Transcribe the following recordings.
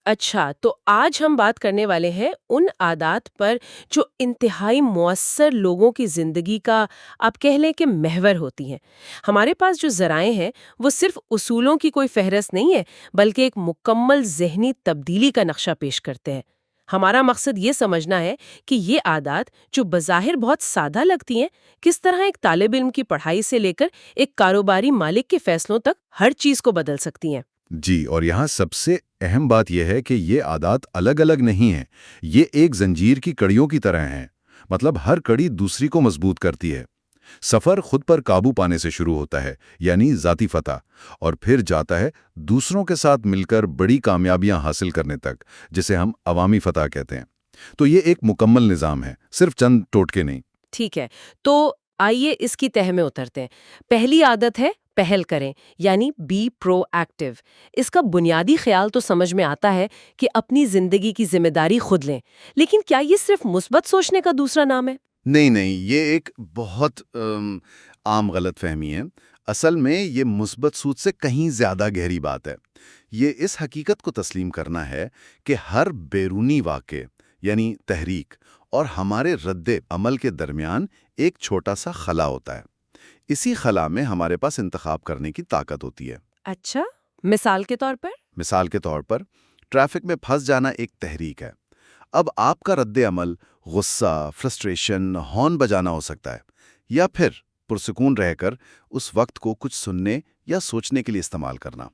اچھا، تو آج ہم بات کرنے والے ہیں ان عادات پر جو انتہائی مؤثر لوگوں کی زندگی کا آپ کہہ لیں کہ محور ہوتی ہیں۔ ہمارے پاس جو ذرائع ہیں وہ صرف اصولوں کی کوئی فہرست نہیں ہے، بلکہ ایک مکمل ذہنی تبدیلی کا نقشہ پیش کرتے ہیں۔ ہمارا مقصد یہ سمجھنا ہے کہ یہ عادات جو بظاہر بہت سادہ لگتی ہیں، کس طرح ایک طالب علم کی پڑھائی سے لے کر ایک کاروباری مالک کے فیصلوں تک ہر چیز کو بدل سکتی ہیں۔ جی، اور یہاں سب سے اہم بات یہ ہے کہ یہ عادات الگ الگ نہیں ہیں، یہ ایک زنجیر کی کڑیوں کی طرح ہیں۔ مطلب ہر کڑی دوسری کو مضبوط کرتی ہے۔ سفر خود پر قابو پانے سے شروع ہوتا ہے، یعنی ذاتی فتح، اور پھر جاتا ہے دوسروں کے ساتھ مل کر بڑی کامیابیاں حاصل کرنے تک، جسے ہم عوامی فتح کہتے ہیں۔ تو یہ ایک مکمل نظام ہے، صرف چند ٹوٹکے نہیں۔ ٹھیک ہے، تو آئیے اس کی تہہ میں اترتے ہیں۔ پہلی عادت ہے پہل کریں، یعنی بی پرو ایکٹیو۔ اس کا بنیادی خیال تو سمجھ میں آتا ہے کہ اپنی زندگی کی ذمہ داری خود لیں، لیکن کیا یہ صرف مثبت سوچنے کا دوسرا نام ہے؟ نہیں نہیں، یہ ایک بہت عام غلط فہمی ہے۔ اصل میں یہ مثبت سوچ سے کہیں زیادہ گہری بات ہے۔ یہ اس حقیقت کو تسلیم کرنا ہے کہ ہر بیرونی واقع، یعنی تحریک، اور ہمارے رد عمل کے درمیان ایک چھوٹا سا خلا ہوتا ہے۔ اسی خلا میں ہمارے پاس انتخاب کرنے کی طاقت ہوتی ہے۔ اچھا، مثال کے طور پر؟ مثال کے طور پر، ٹریفک میں پھنس جانا ایک تحریک ہے۔ اب آپ کا رد عمل غصہ، فرسٹریشن، ہارن بجانا ہو سکتا ہے، یا پھر پرسکون رہ کر اس وقت کو کچھ سننے یا سوچنے کے لیے استعمال کرنا۔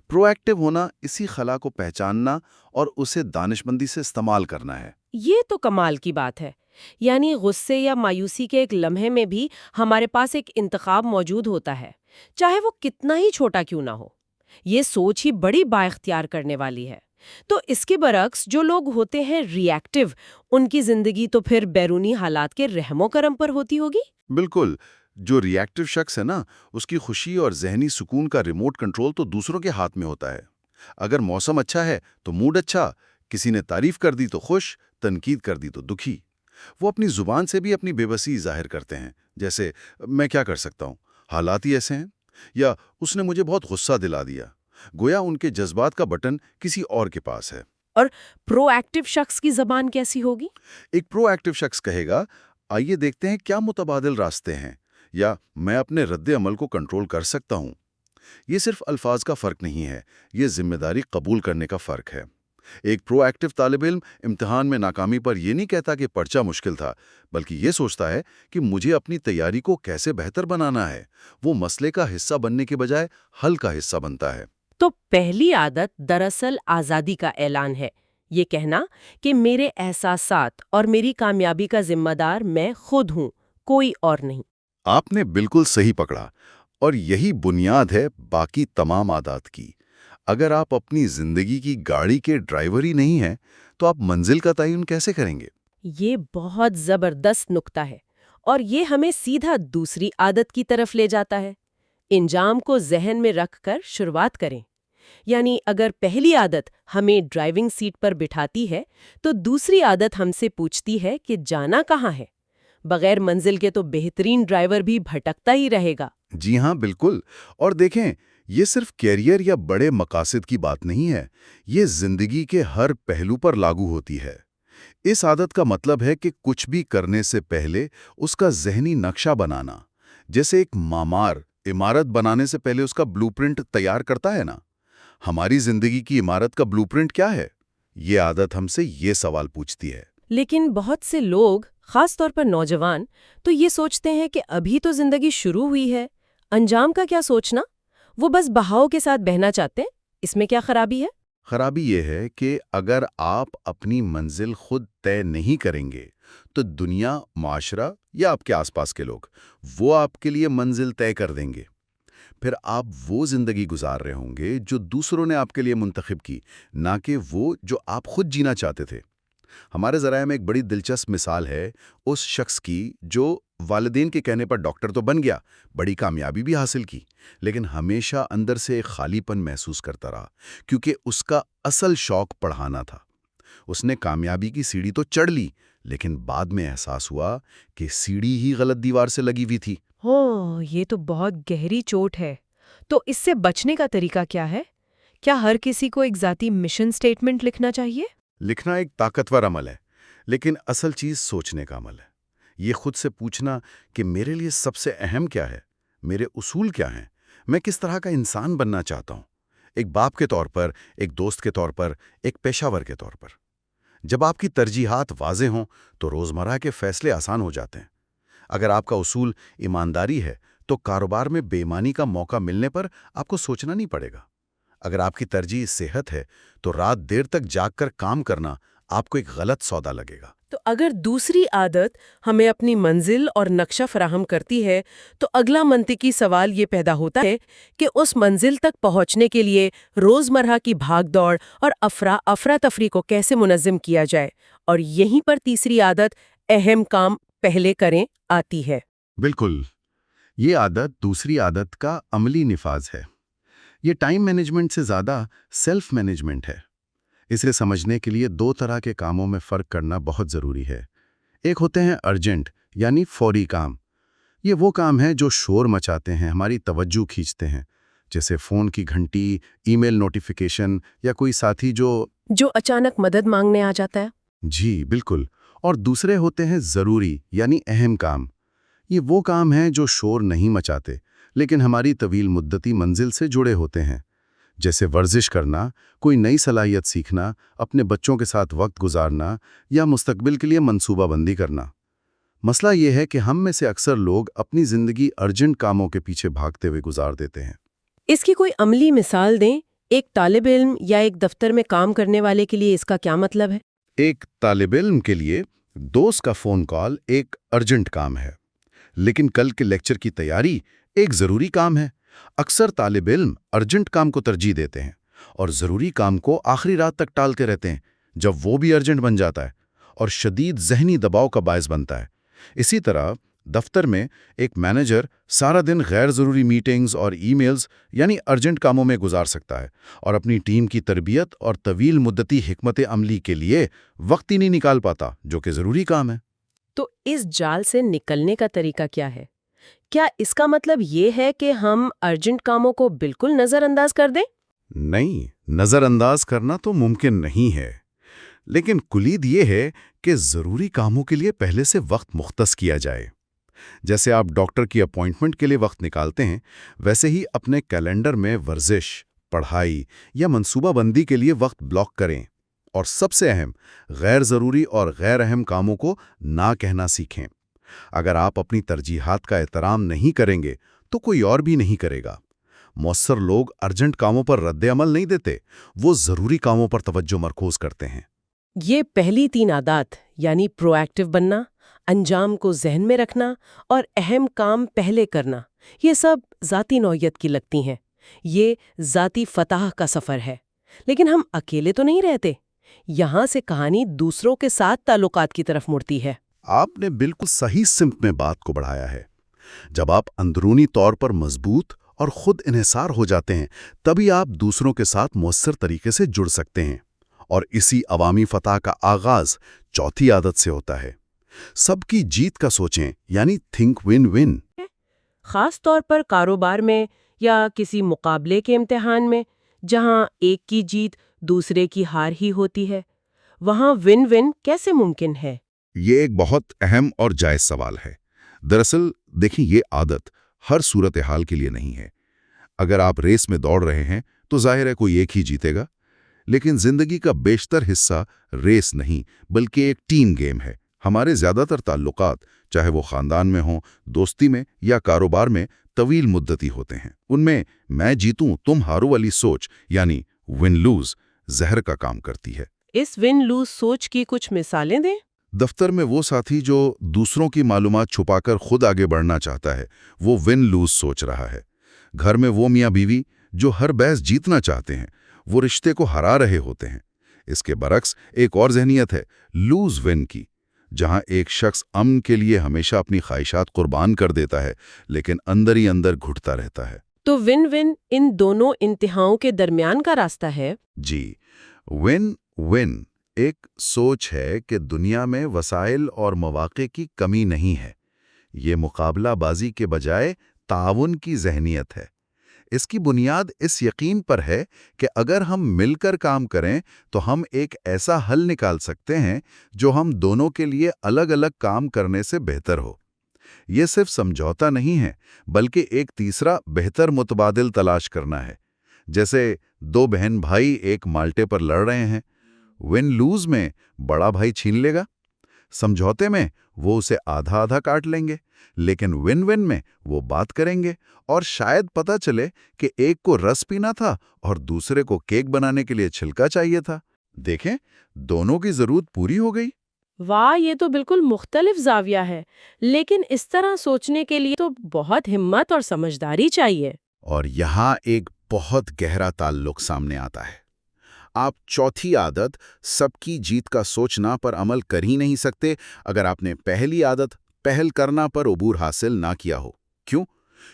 پرو ایکٹیو ہونا اسی خلا کو پہچاننا اور اسے دانشمندی سے استعمال کرنا ہے۔ یہ تو کمال کی بات ہے، یعنی غصے یا مایوسی کے ایک لمحے میں بھی ہمارے پاس ایک انتخاب موجود ہوتا ہے، چاہے وہ کتنا ہی چھوٹا کیوں نہ ہو۔ یہ سوچ ہی بڑی بااختیار کرنے والی ہے۔ تو اس کے برعکس جو لوگ ہوتے ہیں ری ایکٹیو، ان کی زندگی تو پھر بیرونی حالات کے رحم و کرم پر ہوتی ہوگی؟ بالکل، جو ری ایکٹیو شخص ہے نا، اس کی خوشی اور ذہنی سکون کا ریموٹ کنٹرول تو دوسروں کے ہاتھ میں ہوتا ہے۔ اگر موسم اچھا ہے تو موڈ اچھا، کسی نے تعریف کر دی تو خوش، تنقید کر دی تو دکھی۔ وہ اپنی زبان سے بھی اپنی بے بسی ظاہر کرتے ہیں، جیسے میں کیا کر سکتا ہوں، حالات ہی ایسے ہیں، یا اس نے مجھے بہت غصہ دلا دیا۔ گویا ان کے جذبات کا بٹن کسی اور کے پاس ہے۔ اور پرو ایکٹیو شخص کی زبان کیسی ہوگی؟ ایک پرو ایکٹیو شخص کہے گا، آئیے دیکھتے ہیں کیا متبادل راستے ہیں، یا میں اپنے رد عمل کو کنٹرول کر سکتا ہوں۔ یہ صرف الفاظ کا فرق نہیں ہے، یہ ذمہ داری قبول کرنے کا فرق ہے۔ ایک پرو ایکٹیو طالب علم امتحان میں ناکامی پر یہ نہیں کہتا کہ پرچہ مشکل تھا، بلکہ یہ سوچتا ہے کہ مجھے اپنی تیاری کو کیسے بہتر بنانا ہے۔ وہ مسئلے کا حصہ بننے کے بجائے حل کا حصہ بنتا ہے۔ تو پہلی عادت دراصل آزادی کا اعلان ہے، یہ کہنا کہ میرے احساسات اور میری کامیابی کا ذمہ دار میں خود ہوں، کوئی اور نہیں۔ آپ نے بالکل صحیح پکڑا، اور یہی بنیاد ہے باقی تمام عادات کی۔ اگر آپ اپنی زندگی کی گاڑی کے ڈرائیور ہی نہیں ہیں، تو آپ منزل کا تعین کیسے کریں گے؟ یہ بہت زبردست نکتہ ہے، اور یہ ہمیں سیدھا دوسری عادت کی طرف لے جاتا ہے۔ انجام کو ذہن میں رکھ کر شروعات کریں۔ یعنی اگر پہلی عادت ہمیں ڈرائیونگ سیٹ پر بٹھاتی ہے، تو دوسری عادت ہم سے پوچھتی ہے کہ جانا کہاں ہے۔ بغیر منزل کے تو بہترین ڈرائیور بھی بھٹکتا ہی رہے گا۔ جی ہاں، بالکل۔ اور دیکھیں، یہ صرف کیریئر یا بڑے مقاصد کی بات نہیں ہے، یہ زندگی کے ہر پہلو پر لاگو ہوتی ہے۔ اس عادت کا مطلب ہے کہ کچھ بھی کرنے سے پہلے اس کا ذہنی نقشہ بنانا، جیسے ایک معمار عمارت بنانے سے پہلے اس کا بلو پرنٹ تیار کرتا ہے نا۔ ہماری زندگی کی عمارت کا بلو پرنٹ کیا ہے؟ یہ عادت ہم سے یہ سوال پوچھتی ہے۔ لیکن بہت سے لوگ، خاص طور پر نوجوان، تو یہ سوچتے ہیں کہ ابھی تو زندگی شروع ہوئی ہے، انجام کا کیا سوچنا؟ وہ بس بہاؤ کے ساتھ بہنا چاہتے ہیں۔ اس میں کیا خرابی ہے؟ خرابی یہ ہے کہ اگر آپ اپنی منزل خود طے نہیں کریں گے، تو دنیا، معاشرہ یا آپ کے آس پاس کے لوگ وہ آپ کے لیے منزل طے کر دیں گے۔ پھر آپ وہ زندگی گزار رہے ہوں گے جو دوسروں نے آپ کے لیے منتخب کی، نہ کہ وہ جو آپ خود جینا چاہتے تھے۔ ہمارے ذرائع میں ایک بڑی دلچسپ مثال ہے اس شخص کی جو والدین کے کہنے پر ڈاکٹر تو بن گیا، بڑی کامیابی بھی حاصل کی، لیکن ہمیشہ اندر سے ایک خالی پن محسوس کرتا رہا، کیونکہ اس کا اصل شوق پڑھانا تھا۔ اس نے کامیابی کی سیڑھی تو چڑھ لی، لیکن بعد میں احساس ہوا کہ سیڑھی ہی غلط دیوار سے لگی ہوئی تھی۔ یہ تو بہت گہری چوٹ ہے۔ تو اس سے بچنے کا طریقہ کیا ہے؟ کیا ہر کسی کو ایک ذاتی مشن سٹیٹمنٹ لکھنا چاہیے؟ لکھنا ایک طاقتور عمل ہے، لیکن اصل چیز سوچنے کا عمل ہے۔ یہ خود سے پوچھنا کہ میرے لیے سب سے اہم کیا ہے، میرے اصول کیا ہیں، میں کس طرح کا انسان بننا چاہتا ہوں، ایک باپ کے طور پر، ایک دوست کے طور پر، ایک پیشہ ور کے طور پر۔ جب آپ کی ترجیحات واضح ہوں تو روزمرہ کے فیصلے آسان ہو جاتے ہیں۔ اگر آپ کا اصول ایمانداری ہے تو کاروبار میں بے ایمانی کا موقع ملنے پر آپ کو سوچنا نہیں پڑے گا۔ اگر آپ کی ترجیح صحت ہے تو رات دیر تک جاگ کر کام کرنا آپ کو ایک غلط سودا لگے گا۔ تو اگر دوسری عادت ہمیں اپنی منزل اور نقشہ فراہم کرتی ہے تو اگلا منطقی سوال یہ پیدا ہوتا ہے کہ اس منزل تک پہنچنے کے لیے روزمرہ کی بھاگ دوڑ اور افراتفری کو کیسے منظم کیا جائے، اور یہیں پر تیسری عادت اہم کام پہلے کریں آتی ہے۔ بالکل، یہ عادت دوسری عادت کا عملی نفاذ ہے۔ یہ ٹائم مینجمنٹ سے زیادہ سیلف مینجمنٹ ہے۔ اسے سمجھنے کے لیے دو طرح کے کاموں میں فرق کرنا بہت ضروری ہے۔ ایک ہوتے ہیں ارجنٹ یعنی فوری کام۔ یہ وہ کام ہیں جو شور مچاتے ہیں، ہماری توجہ کھینچتے ہیں، جیسے فون کی گھنٹی، ای میل نوٹیفیکیشن یا کوئی ساتھی جو اچانک مدد مانگنے آ جاتا ہے۔ جی بالکل۔ اور دوسرے ہوتے ہیں ضروری یعنی اہم کام۔ یہ وہ کام ہیں جو شور نہیں مچاتے لیکن ہماری طویل مدتی منزل سے جڑے ہوتے ہیں، جیسے ورزش کرنا، کوئی نئی صلاحیت سیکھنا، اپنے بچوں کے ساتھ وقت گزارنا یا مستقبل کے لیے منصوبہ بندی کرنا۔ مسئلہ یہ ہے کہ ہم میں سے اکثر لوگ اپنی زندگی ارجنٹ کاموں کے پیچھے بھاگتے ہوئے گزار دیتے ہیں۔ اس کی کوئی عملی مثال دیں؟ ایک طالب علم یا ایک دفتر میں کام کرنے والے کے لیے اس کا کیا مطلب ہے؟ ایک طالب علم کے لیے دوست کا فون کال ایک ارجنٹ کام ہے، لیکن کل کے لیکچر کی تیاری ایک ضروری کام ہے۔ اکثر طالب علم ارجنٹ کام کو ترجیح دیتے ہیں اور ضروری کام کو آخری رات تک ٹالتے رہتے ہیں، جب وہ بھی ارجنٹ بن جاتا ہے اور شدید ذہنی دباؤ کا باعث بنتا ہے۔ اسی طرح دفتر میں ایک مینیجر سارا دن غیر ضروری میٹنگز اور ای میلز یعنی ارجنٹ کاموں میں گزار سکتا ہے اور اپنی ٹیم کی تربیت اور طویل مدتی حکمت عملی کے لیے وقت ہی نہیں نکال پاتا، جو کہ ضروری کام ہے۔ تو اس جال سے نکلنے کا طریقہ کیا ہے؟ کیا اس کا مطلب یہ ہے کہ ہم ارجنٹ کاموں کو بالکل نظر انداز کر دیں؟ نہیں، نظر انداز کرنا تو ممکن نہیں ہے، لیکن کلید یہ ہے کہ ضروری کاموں کے لیے پہلے سے وقت مختص کیا جائے۔ جیسے آپ ڈاکٹر کی اپوائنٹمنٹ کے لیے وقت نکالتے ہیں، ویسے ہی اپنے کیلنڈر میں ورزش، پڑھائی یا منصوبہ بندی کے لیے وقت بلاک کریں، اور سب سے اہم، غیر ضروری اور غیر اہم کاموں کو نہ کہنا سیکھیں۔ اگر آپ اپنی ترجیحات کا احترام نہیں کریں گے تو کوئی اور بھی نہیں کرے گا۔ مؤثر لوگ ارجنٹ کاموں پر رد عمل نہیں دیتے، وہ ضروری کاموں پر توجہ مرکوز کرتے ہیں۔ یہ پہلی تین عادات یعنی پرو ایکٹیو بننا، انجام کو ذہن میں رکھنا اور اہم کام پہلے کرنا، یہ سب ذاتی نوعیت کی لگتی ہیں۔ یہ ذاتی فتح کا سفر ہے، لیکن ہم اکیلے تو نہیں رہتے۔ یہاں سے کہانی دوسروں کے ساتھ تعلقات کی طرف مڑتی ہے۔ آپ نے بالکل صحیح سمت میں بات کو بڑھایا ہے۔ جب آپ اندرونی طور پر مضبوط اور خود انحصار ہو جاتے ہیں، تبھی آپ دوسروں کے ساتھ مؤثر طریقے سے جڑ سکتے ہیں، اور اسی عوامی فتح کا آغاز چوتھی عادت سے ہوتا ہے۔ سب کی جیت کا سوچیں، یعنی تھنک ون ون۔ خاص طور پر کاروبار میں یا کسی مقابلے کے امتحان میں، جہاں ایک کی جیت دوسرے کی ہار ہی ہوتی ہے، وہاں ون ون کیسے ممکن ہے؟ یہ ایک بہت اہم اور جائز سوال ہے۔ دراصل دیکھیں، یہ عادت ہر صورتحال کے لیے نہیں ہے۔ اگر آپ ریس میں دوڑ رہے ہیں تو ظاہر ہے کوئی ایک ہی جیتے گا، لیکن زندگی کا بیشتر حصہ ریس نہیں بلکہ ایک ٹیم گیم ہے۔ ہمارے زیادہ تر تعلقات، چاہے وہ خاندان میں ہوں، دوستی میں یا کاروبار میں، طویل مدتی ہوتے ہیں۔ ان میں میں جیتوں تم ہارو والی سوچ یعنی ون لوز زہر کا کام کرتی ہے۔ اس ون لوز سوچ کی کچھ مثالیں دیں۔ دفتر میں وہ ساتھی جو دوسروں کی معلومات چھپا کر خود آگے بڑھنا چاہتا ہے، وہ ون لوز سوچ رہا ہے۔ گھر میں وہ میاں بیوی جو ہر بحث جیتنا چاہتے ہیں، وہ رشتے کو ہرا رہے ہوتے ہیں۔ اس کے برعکس ایک اور ذہنیت ہے لوز ون کی، جہاں ایک شخص امن کے لیے ہمیشہ اپنی خواہشات قربان کر دیتا ہے لیکن اندر ہی اندر گھٹتا رہتا ہے۔ تو ون ون ان دونوں انتہاؤں کے درمیان کا راستہ ہے۔ جی، ون ون ایک سوچ ہے کہ دنیا میں وسائل اور مواقع کی کمی نہیں ہے۔ یہ مقابلہ بازی کے بجائے تعاون کی ذہنیت ہے۔ اس کی بنیاد اس یقین پر ہے کہ اگر ہم مل کر کام کریں تو ہم ایک ایسا حل نکال سکتے ہیں جو ہم دونوں کے لیے الگ الگ کام کرنے سے بہتر ہو۔ یہ صرف سمجھوتا نہیں ہے، بلکہ ایک تیسرا بہتر متبادل تلاش کرنا ہے۔ جیسے دو بہن بھائی ایک مالٹے پر لڑ رہے ہیں، ون لوز میں بڑا بھائی چھین لے گا، سمجھوتے میں وہ اسے آدھا آدھا کاٹ لیں گے، لیکن ون ون میں وہ بات کریں گے اور شاید پتہ چلے کہ ایک کو رس پینا تھا اور دوسرے کو کیک بنانے کے لیے چھلکا چاہیے تھا۔ دیکھیں، دونوں کی ضرورت پوری ہو گئی۔ واہ، یہ تو بالکل مختلف زاویہ ہے، لیکن اس طرح سوچنے کے لیے تو بہت ہمت اور سمجھداری چاہیے۔ اور یہاں ایک بہت گہرا تعلق سامنے آتا ہے۔ آپ چوتھی عادت سب کی جیت کا سوچنا پر عمل کر ہی نہیں سکتے اگر آپ نے پہلی عادت پہل کرنا پر عبور حاصل نہ کیا ہو۔ کیوں؟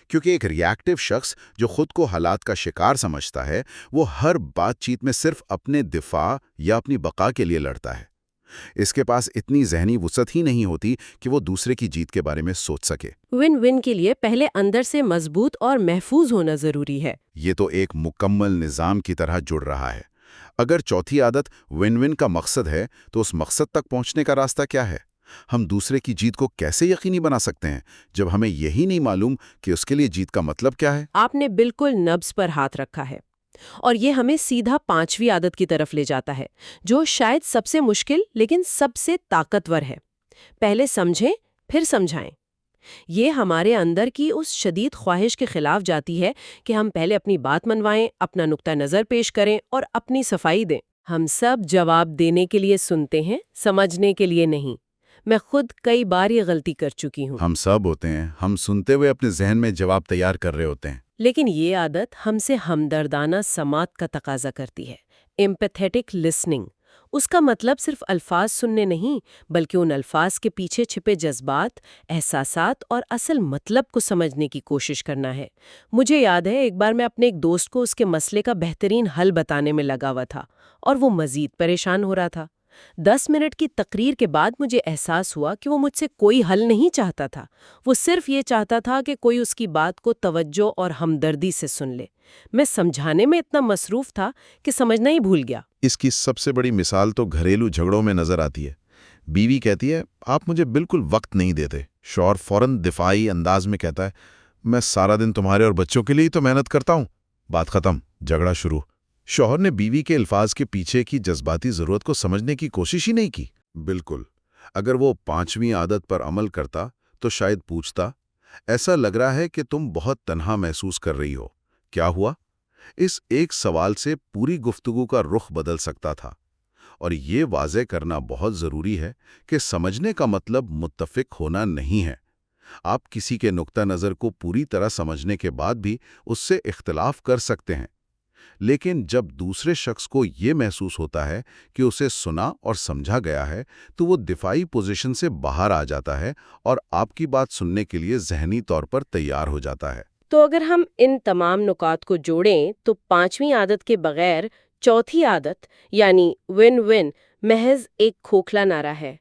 کیونکہ ایک ری ایکٹیو شخص جو خود کو حالات کا شکار سمجھتا ہے، وہ ہر بات چیت میں صرف اپنے دفاع یا اپنی بقا کے لیے لڑتا ہے۔ اس کے پاس اتنی ذہنی وسعت ہی نہیں ہوتی کہ وہ دوسرے کی جیت کے بارے میں سوچ سکے۔ ون ون کے لیے پہلے اندر سے مضبوط اور محفوظ ہونا ضروری ہے۔ یہ تو ایک مکمل نظام کی طرح جڑ رہا ہے۔ اگر چوتھی عادت ون ون کا مقصد ہے تو اس مقصد تک پہنچنے کا راستہ کیا ہے؟ ہم دوسرے کی جیت کو کیسے یقینی بنا سکتے ہیں جب ہمیں یہی نہیں معلوم کہ اس کے لیے جیت کا مطلب کیا ہے؟ آپ نے بالکل نبض پر ہاتھ رکھا ہے، اور یہ ہمیں سیدھا پانچویں عادت کی طرف لے جاتا ہے، جو شاید سب سے مشکل لیکن سب سے طاقتور ہے۔ پہلے سمجھیں، پھر سمجھائیں۔ یہ ہمارے اندر کی اس شدید خواہش کے خلاف جاتی ہے کہ ہم پہلے اپنی بات منوائیں، اپنا نقطہ نظر پیش کریں اور اپنی صفائی دیں۔ ہم سب جواب دینے کے لیے سنتے ہیں، سمجھنے کے لیے نہیں۔ میں خود کئی بار یہ غلطی کر چکی ہوں۔ ہم سب ہوتے ہیں، ہم سنتے ہوئے اپنے ذہن میں جواب تیار کر رہے ہوتے ہیں۔ لیکن یہ عادت ہم سے ہمدردانہ سماعت کا تقاضا کرتی ہے، ایمپیتھیٹک لسننگ۔ اس کا مطلب صرف الفاظ سننے نہیں، بلکہ ان الفاظ کے پیچھے چھپے جذبات، احساسات اور اصل مطلب کو سمجھنے کی کوشش کرنا ہے۔ مجھے یاد ہے ایک بار میں اپنے ایک دوست کو اس کے مسئلے کا بہترین حل بتانے میں لگا ہوا تھا، اور وہ مزید پریشان ہو رہا تھا۔ 10 منٹ کی تقریر کے بعد مجھے احساس ہوا کہ وہ مجھ سے کوئی حل نہیں چاہتا تھا، وہ صرف یہ چاہتا تھا کہ کوئی اس کی بات کو توجہ اور ہمدردی سے سن لے۔ میں سمجھانے میں اتنا مصروف تھا کہ سمجھنا ہی بھول گیا۔ اس کی سب سے بڑی مثال تو گھریلو جھگڑوں میں نظر آتی ہے۔ بیوی کہتی ہے، آپ مجھے بالکل وقت نہیں دیتے۔ شوہر فوراً دفاعی انداز میں کہتا ہے، میں سارا دن تمہارے اور بچوں کے لیے ہی تو محنت کرتا ہوں۔ بات ختم، جھگڑا شروع۔ شوہر نے بیوی کے الفاظ کے پیچھے کی جذباتی ضرورت کو سمجھنے کی کوشش ہی نہیں کی۔ بالکل، اگر وہ پانچویں عادت پر عمل کرتا تو شاید پوچھتا، ایسا لگ رہا ہے کہ تم بہت تنہا محسوس کر رہی ہو، کیا ہوا؟ اس ایک سوال سے پوری گفتگو کا رخ بدل سکتا تھا۔ اور یہ واضح کرنا بہت ضروری ہے کہ سمجھنے کا مطلب متفق ہونا نہیں ہے۔ آپ کسی کے نقطہ نظر کو پوری طرح سمجھنے کے بعد بھی اس سے اختلاف کر سکتے ہیں، لیکن جب دوسرے شخص کو یہ محسوس ہوتا ہے کہ اسے سنا اور سمجھا گیا ہے تو وہ دفاعی پوزیشن سے باہر آ جاتا ہے اور آپ کی بات سننے کے لیے ذہنی طور پر تیار ہو جاتا ہے۔ تو اگر ہم ان تمام نکات کو جوڑیں تو پانچویں عادت کے بغیر چوتھی عادت یعنی ون ون محض ایک کھوکھلا نعرہ ہے۔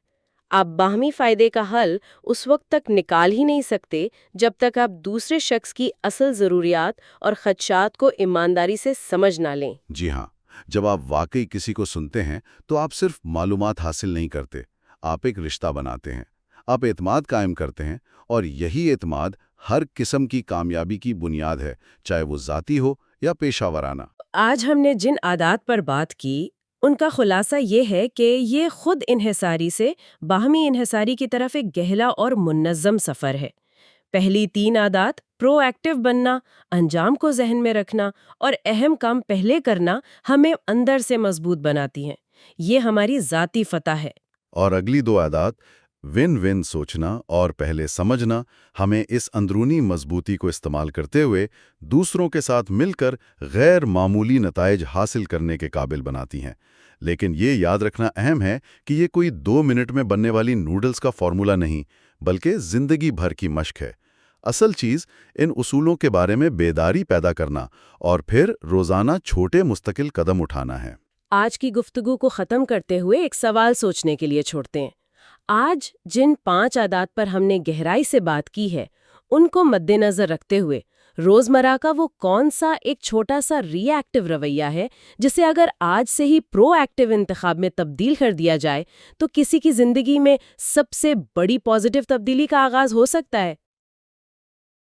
آپ باہمی فائدے کا حل اس وقت تک نکال ہی نہیں سکتے جب تک آپ دوسرے شخص کی اصل ضروریات اور خدشات کو ایمانداری سے سمجھ نہ لیں۔ جی ہاں، جب آپ واقعی کسی کو سنتے ہیں تو آپ صرف معلومات حاصل نہیں کرتے، آپ ایک رشتہ بناتے ہیں، آپ اعتماد قائم کرتے ہیں، اور یہی اعتماد ہر قسم کی کامیابی کی بنیاد ہے، چاہے وہ ذاتی ہو یا پیشہ ورانہ۔ آج ہم نے جن عادات پر بات کی ان کا خلاصہ یہ ہے کہ یہ خود انحصاری سے باہمی انحصاری کی طرف ایک گہرا اور منظم سفر ہے۔ پہلی 3 عادات، پرو ایکٹیو بننا، انجام کو ذہن میں رکھنا اور اہم کام پہلے کرنا، ہمیں اندر سے مضبوط بناتی ہیں۔ یہ ہماری ذاتی فتح ہے۔ اور اگلی 2 عادات، ون ون سوچنا اور پہلے سمجھنا، ہمیں اس اندرونی مضبوطی کو استعمال کرتے ہوئے دوسروں کے ساتھ مل کر غیر معمولی نتائج حاصل کرنے کے قابل بناتی ہیں۔ لیکن یہ یاد رکھنا اہم ہے کہ یہ کوئی 2 منٹ میں بننے والی نوڈلز کا فارمولہ نہیں، بلکہ زندگی بھر کی مشق ہے۔ اصل چیز ان اصولوں کے بارے میں بیداری پیدا کرنا اور پھر روزانہ چھوٹے مستقل قدم اٹھانا ہے۔ آج کی گفتگو کو ختم کرتے ہوئے ایک سوال سوچنے کے لیے چھوڑتے ہیں۔ آج جن 5 عادات پر ہم نے گہرائی سے بات کی ہے، ان کو مد نظر رکھتے ہوئے روزمرہ کا وہ کون سا ایک چھوٹا سا ری ایکٹیو رویہ ہے جسے اگر آج سے ہی پرو ایکٹیو انتخاب میں تبدیل کر دیا جائے تو کسی کی زندگی میں سب سے بڑی پازیٹیو تبدیلی کا آغاز ہو سکتا ہے؟